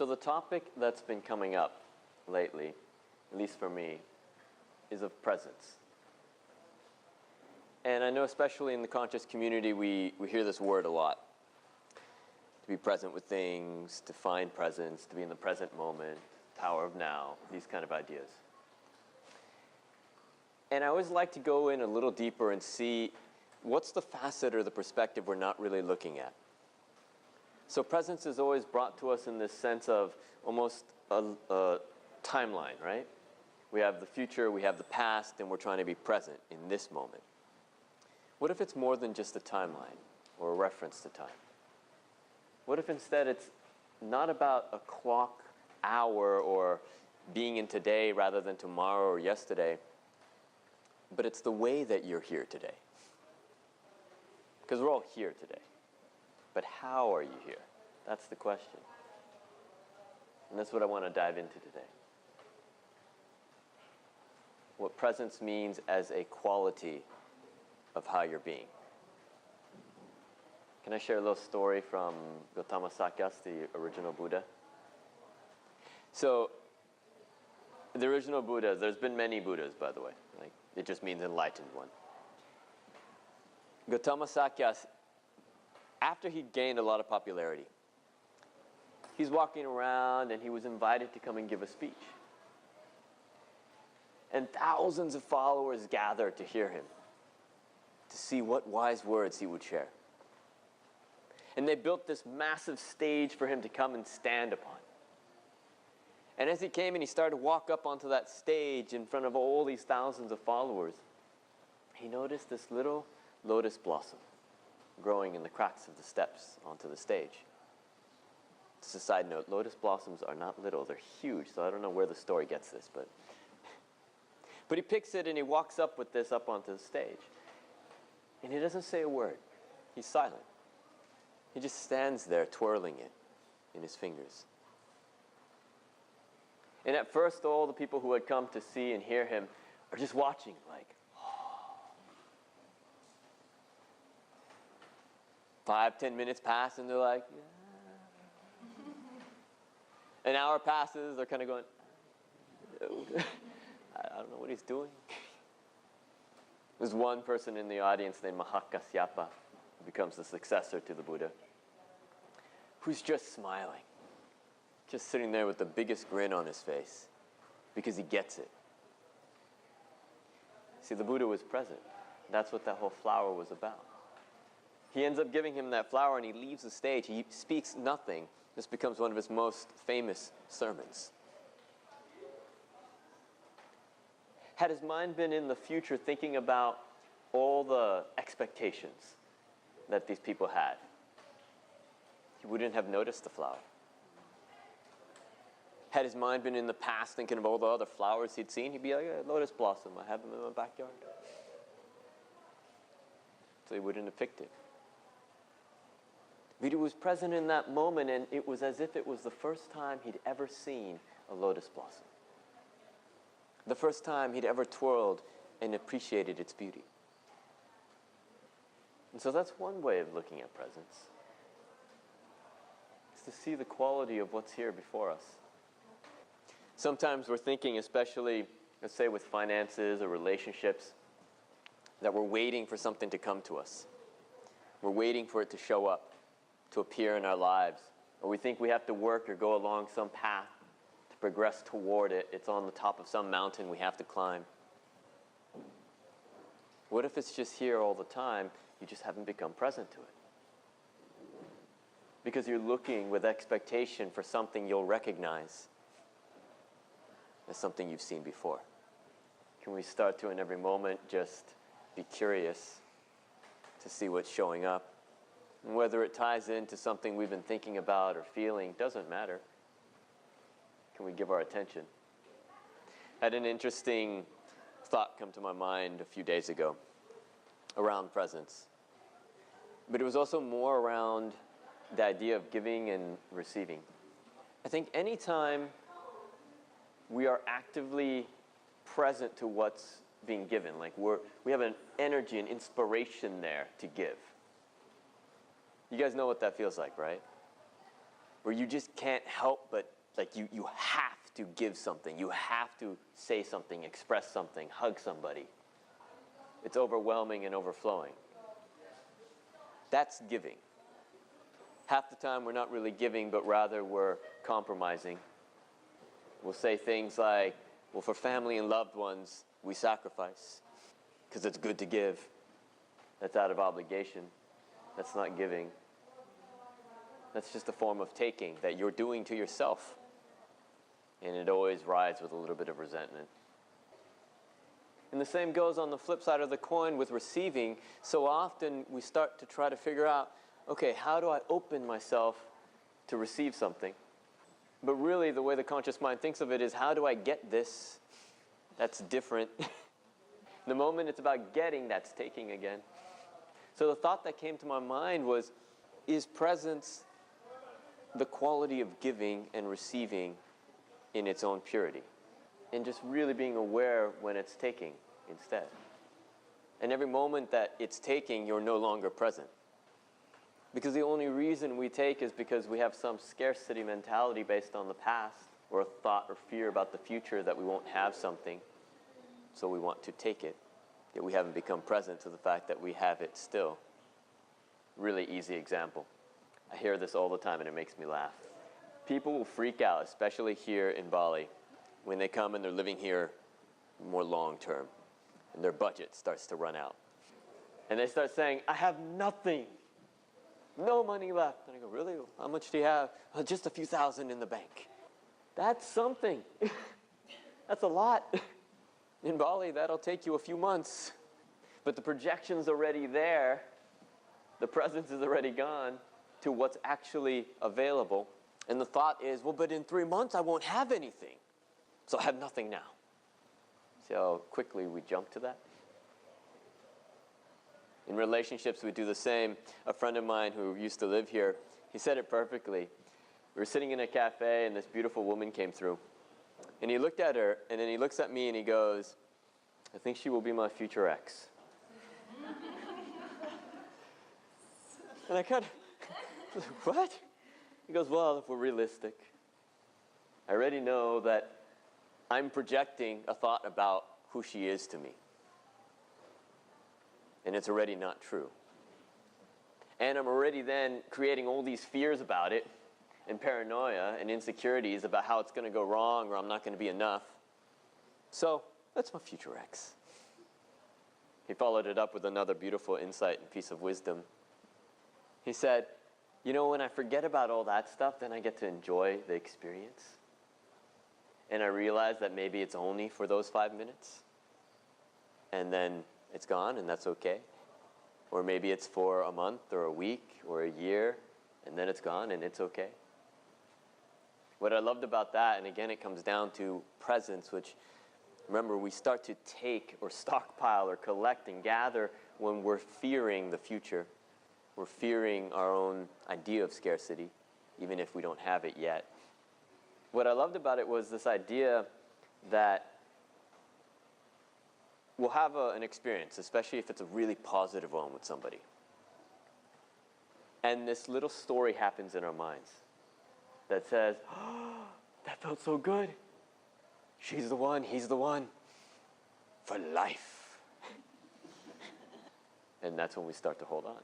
So the topic that's been coming up lately, at least for me, is of presence. And I know especially in the conscious community, we hear this word a lot. To be present with things, to find presence, to be in the present moment, power of now, these kind of ideas. And I always like to go in a little deeper and see what's the facet or the perspective we're not really looking at. So presence is always brought to us in this sense of almost a timeline, right? We have the future, we have the past, and we're trying to be present in this moment. What if it's more than just a timeline or a reference to time? What if instead it's not about a clock hour or being in today rather than tomorrow or yesterday, but it's the way that you're here today? Because we're all here today. But how are you here? That's the question. And that's what I want to dive into today. What presence means as a quality of how you're being. Can I share a little story from Gautama Sakyas, the original Buddha? So, the original Buddha, there's been many Buddhas, by the way. Like, it just means enlightened one. Gautama Sakyas, after he gained a lot of popularity, he's walking around and he was invited to come and give a speech. And thousands of followers gathered to hear him, to see what wise words he would share. And they built this massive stage for him to come and stand upon. And as he came and he started to walk up onto that stage in front of all these thousands of followers, he noticed this little lotus blossom growing in the cracks of the steps onto the stage. Just a side note, lotus blossoms are not little, they're huge, so I don't know where the story gets this, but he picks it and he walks up with this up onto the stage. And he doesn't say a word. He's silent. He just stands there twirling it in his fingers. And at first, all the people who had come to see and hear him are just watching like, oh. 5-10 minutes pass and they're like, yeah. An hour passes, they're kind of going, I don't know what he's doing. There's one person in the audience named Mahakasyapa, who becomes the successor to the Buddha, who's just smiling, just sitting there with the biggest grin on his face, because he gets it. See, the Buddha was present. That's what that whole flower was about. He ends up giving him that flower and he leaves the stage. He speaks nothing. This becomes one of his most famous sermons. Had his mind been in the future thinking about all the expectations that these people had, he wouldn't have noticed the flower. Had his mind been in the past thinking of all the other flowers he'd seen, he'd be like, a lotus blossom, I have them in my backyard. So he wouldn't have picked it. But he was present in that moment, and it was as if it was the first time he'd ever seen a lotus blossom. The first time he'd ever twirled and appreciated its beauty. And so that's one way of looking at presence. It's to see the quality of what's here before us. Sometimes we're thinking, especially, let's say with finances or relationships, that we're waiting for something to come to us. We're waiting for it to show up, to appear in our lives. Or we think we have to work or go along some path to progress toward it. It's on the top of some mountain we have to climb. What if it's just here all the time, you just haven't become present to it? Because you're looking with expectation for something you'll recognize as something you've seen before. Can we start to, in every moment, just be curious to see what's showing up? And whether it ties into something we've been thinking about or feeling, doesn't matter. Can we give our attention? I had an interesting thought come to my mind a few days ago around presence. But it was also more around the idea of giving and receiving. I think anytime we are actively present to what's being given, like we have an energy and inspiration there to give. You guys know what that feels like, right? where you just can't help but, like, you have to give something. You have to say something, express something, hug somebody. It's overwhelming and overflowing. That's giving. Half the time we're not really giving, but rather we're compromising. We'll say things like, well, for family and loved ones, we sacrifice because it's good to give. That's out of obligation. That's not giving. That's just a form of taking that you're doing to yourself. And it always rides with a little bit of resentment. And the same goes on the flip side of the coin with receiving. So often we start to try to figure out, okay, how do I open myself to receive something? But really, the way the conscious mind thinks of it is, how do I get this? That's different. The moment it's about getting, that's taking again. So the thought that came to my mind was, is presence the quality of giving and receiving in its own purity? And just really being aware when it's taking instead. And every moment that it's taking, you're no longer present. Because the only reason we take is because we have some scarcity mentality based on the past, or a thought or fear about the future that we won't have something, so we want to take it. Yet we haven't become present to the fact that we have it still. Really easy example. I hear this all the time and it makes me laugh. People will freak out, especially here in Bali, when they come and they're living here more long term, and their budget starts to run out. And they start saying, I have nothing. No money left. And I go, really? How much do you have? Oh, just a few thousand in the bank. That's something. That's a lot. In Bali, that'll take you a few months. But the projection's already there. The presence is already gone to what's actually available. And the thought is, well, but in 3 months I won't have anything. So I have nothing now. See how quickly we jump to that? In relationships, we do the same. A friend of mine who used to live here, he said it perfectly. We were sitting in a cafe, and this beautiful woman came through. And he looked at her, and then he looks at me, and he goes, I think she will be my future ex. And I kind of, what? He goes, well, if we're realistic, I already know that I'm projecting a thought about who she is to me. And it's already not true. And I'm already then creating all these fears about it, and paranoia and insecurities about how it's going to go wrong or I'm not going to be enough. So that's my future ex. He followed it up with another beautiful insight and piece of wisdom. He said, you know, when I forget about all that stuff, then I get to enjoy the experience. And I realize that maybe it's only for those 5 minutes. And then it's gone, and that's okay. Or maybe it's for a month or a week or a year, and then it's gone, and it's okay. What I loved about that, and again it comes down to presence, which, remember, we start to take or stockpile or collect and gather when we're fearing the future. We're fearing our own idea of scarcity, even if we don't have it yet. What I loved about it was this idea that we'll have an experience, especially if it's a really positive one with somebody. And this little story happens in our minds that says, oh, that felt so good. She's the one, he's the one. For life. And that's when we start to hold on.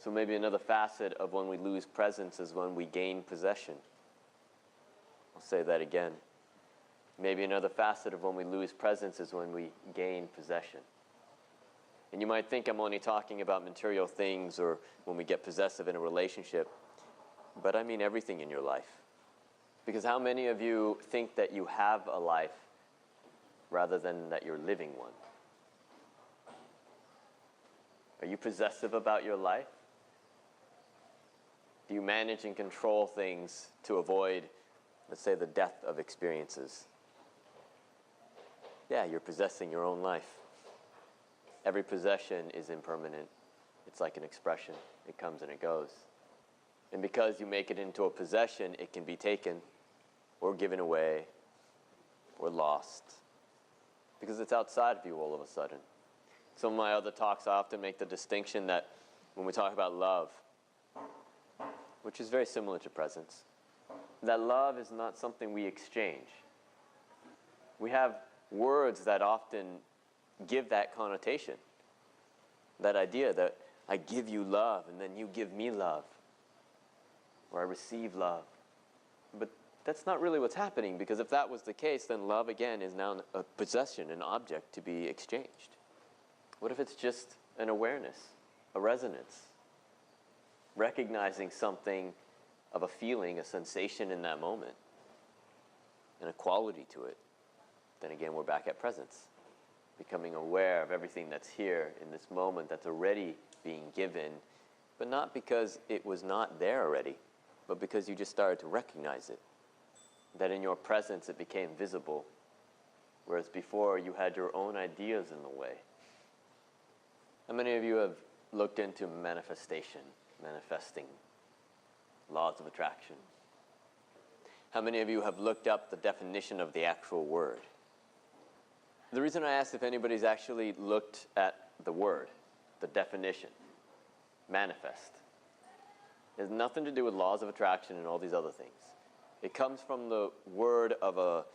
So maybe another facet of when we lose presence is when we gain possession. I'll say that again. Maybe another facet of when we lose presence is when we gain possession. And you might think I'm only talking about material things or when we get possessive in a relationship, but I mean everything in your life. Because how many of you think that you have a life rather than that you're living one? Are you possessive about your life? Do you manage and control things to avoid, let's say, the death of experiences? Yeah, you're possessing your own life. Every possession is impermanent. It's like an expression. It comes and it goes. And because you make it into a possession, it can be taken or given away or lost. Because it's outside of you all of a sudden. Some of my other talks, I often make the distinction that when we talk about love, which is very similar to presence. That love is not something we exchange. We have words that often give that connotation, that idea that I give you love and then you give me love, or I receive love. But that's not really what's happening, because if that was the case, then love again is now a possession, an object to be exchanged. What if it's just an awareness, a resonance, recognizing something of a feeling, a sensation in that moment, and a quality to it? Then again, we're back at presence, becoming aware of everything that's here in this moment that's already being given, but not because it was not there already, but because you just started to recognize it. That in your presence it became visible, whereas before you had your own ideas in the way. How many of you have looked into manifestation, manifesting, laws of attraction? How many of you have looked up the definition of the actual word? The reason I asked if anybody's actually looked at the word, the definition, manifest, has nothing to do with laws of attraction and all these other things. It comes from the word of a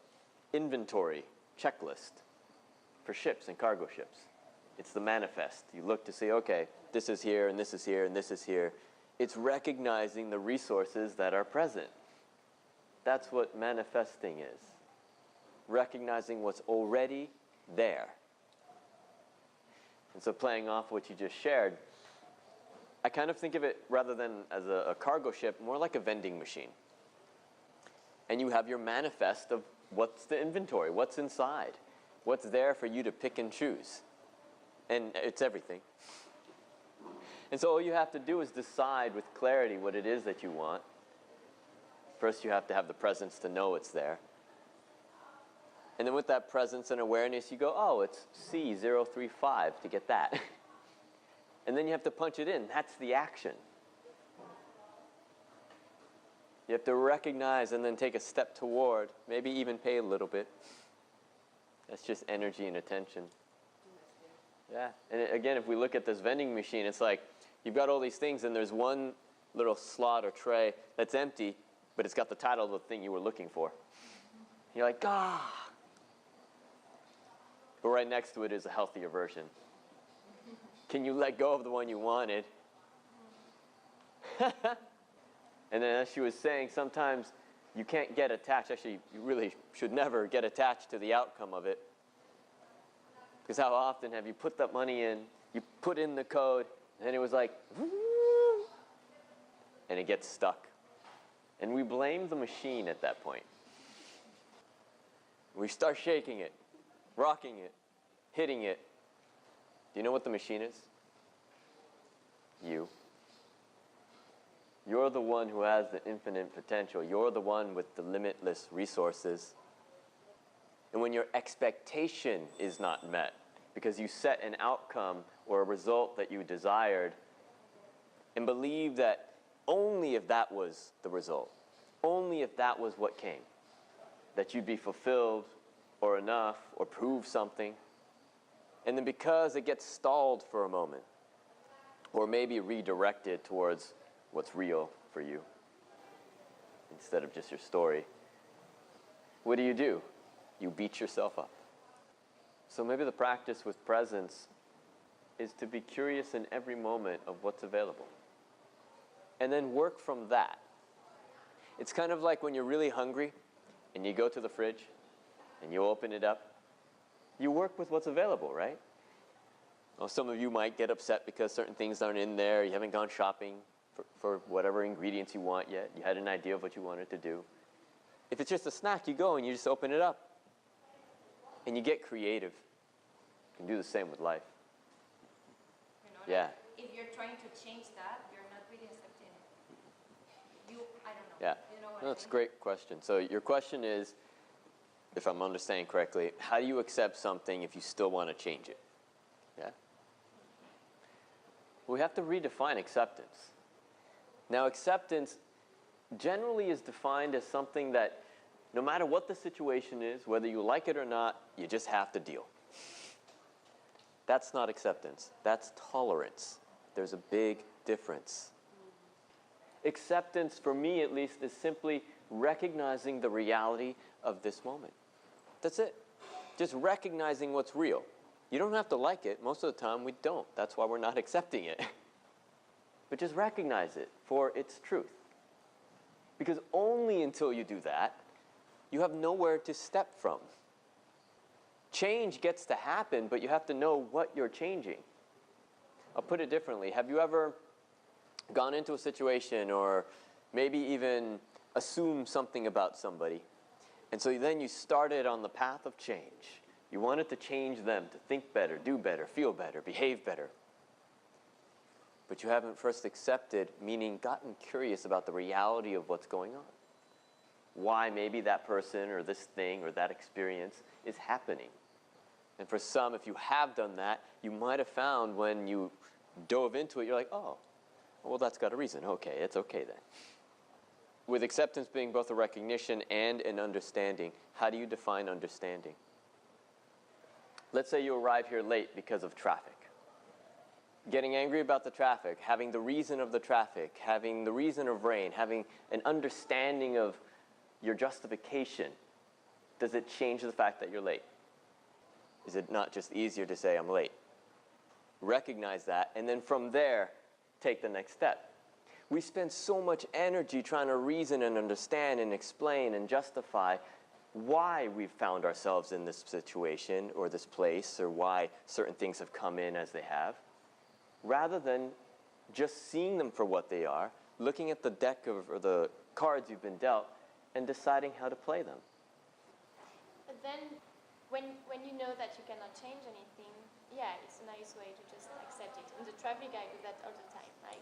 inventory checklist for ships and cargo ships. It's the manifest. You look to see, okay, this is here, and this is here, and this is here. It's recognizing the resources that are present. That's what manifesting is. Recognizing what's already there. And so playing off what you just shared, I kind of think of it, rather than as a cargo ship, more like a vending machine. And you have your manifest of what's the inventory, what's inside, what's there for you to pick and choose. And it's everything. And so all you have to do is decide with clarity what it is that you want. First, you have to have the presence to know it's there. And then with that presence and awareness, you go, oh, it's C035 to get that. And then you have to punch it in. That's the action. You have to recognize and then take a step toward, maybe even pay a little bit. That's just energy and attention. Yeah. And again, if we look at this vending machine, it's like you've got all these things and there's one little slot or tray that's empty, but it's got the title of the thing you were looking for. You're like, ah. But right next to it is a healthier version. Can you let go of the one you wanted? And then as she was saying, sometimes you can't get attached. Actually, you really should never get attached to the outcome of it. Because how often have you put that money in, you put in the code, and it was like, and it gets stuck. And we blame the machine at that point. We start shaking it, rocking it, hitting it. Do you know what the machine is? You. You're the one who has the infinite potential. You're the one with the limitless resources. And when your expectation is not met, because you set an outcome or a result that you desired, and believe that only if that was the result, only if that was what came, that you'd be fulfilled or enough or prove something. And then because it gets stalled for a moment, or maybe redirected towards what's real for you, instead of just your story, what do? You beat yourself up. So maybe the practice with presence is to be curious in every moment of what's available. And then work from that. It's kind of like when you're really hungry and you go to the fridge and you open it up. You work with what's available, right? Well, some of you might get upset because certain things aren't in there. You haven't gone shopping for whatever ingredients you want yet. You had an idea of what you wanted to do. If it's just a snack, you go and you just open it up. And you get creative. You can do the same with life. Yeah. If you're trying to change that, you're not really accepting it. I don't know. Yeah. You know what That's a great question. So your question is, if I'm understanding correctly, how do you accept something if you still want to change it? Yeah? We have to redefine acceptance. Now, acceptance generally is defined as something that no matter what the situation is, whether you like it or not, you just have to deal. That's not acceptance. That's tolerance. There's a big difference. Acceptance, for me at least, is simply recognizing the reality of this moment. That's it. Just recognizing what's real. You don't have to like it. Most of the time, we don't. That's why we're not accepting it. But just recognize it for its truth. Because only until you do that, you have nowhere to step from. Change gets to happen, but you have to know what you're changing. I'll put it differently. Have you ever gone into a situation or maybe even assumed something about somebody, and so then you started on the path of change? You wanted to change them, to think better, do better, feel better, behave better. But you haven't first accepted, meaning gotten curious about the reality of what's going on. Why maybe that person or this thing or that experience is happening. And for some, if you have done that, you might have found when you dove into it, you're like, oh, well, that's got a reason. Okay, it's okay then. With acceptance being both a recognition and an understanding, how do you define understanding? Let's say you arrive here late because of traffic. Getting angry about the traffic, having the reason of the traffic, having the reason of rain, having an understanding of your justification, does it change the fact that you're late? Is it not just easier to say, I'm late? Recognize that, and then from there, take the next step. We spend so much energy trying to reason and understand and explain and justify why we've found ourselves in this situation or this place, or why certain things have come in as they have, rather than just seeing them for what they are, looking at the deck or the cards you've been dealt, and deciding how to play them. But then, when you know that you cannot change anything, yeah, it's a nice way to just accept it. In the traffic, I do that all the time. I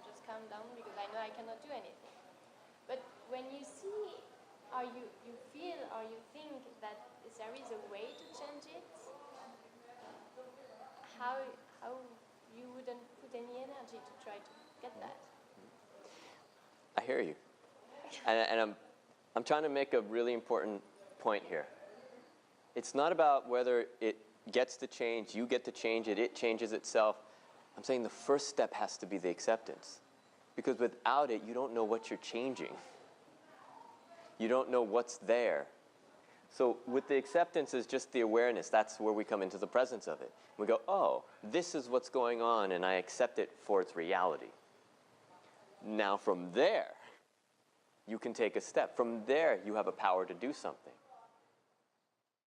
just calm down because I know I cannot do anything. But when you see, or you feel, or you think that there is a way to change it, how you wouldn't put any energy to try to get that? I hear you. And I'm trying to make a really important point here. It's not about whether it gets to change, you get to change it, it changes itself. I'm saying the first step has to be the acceptance. Because without it, you don't know what you're changing. You don't know what's there. So with the acceptance is just the awareness. That's where we come into the presence of it. We go, oh, this is what's going on, and I accept it for its reality. Now from there, you can take a step. From there, you have a power to do something.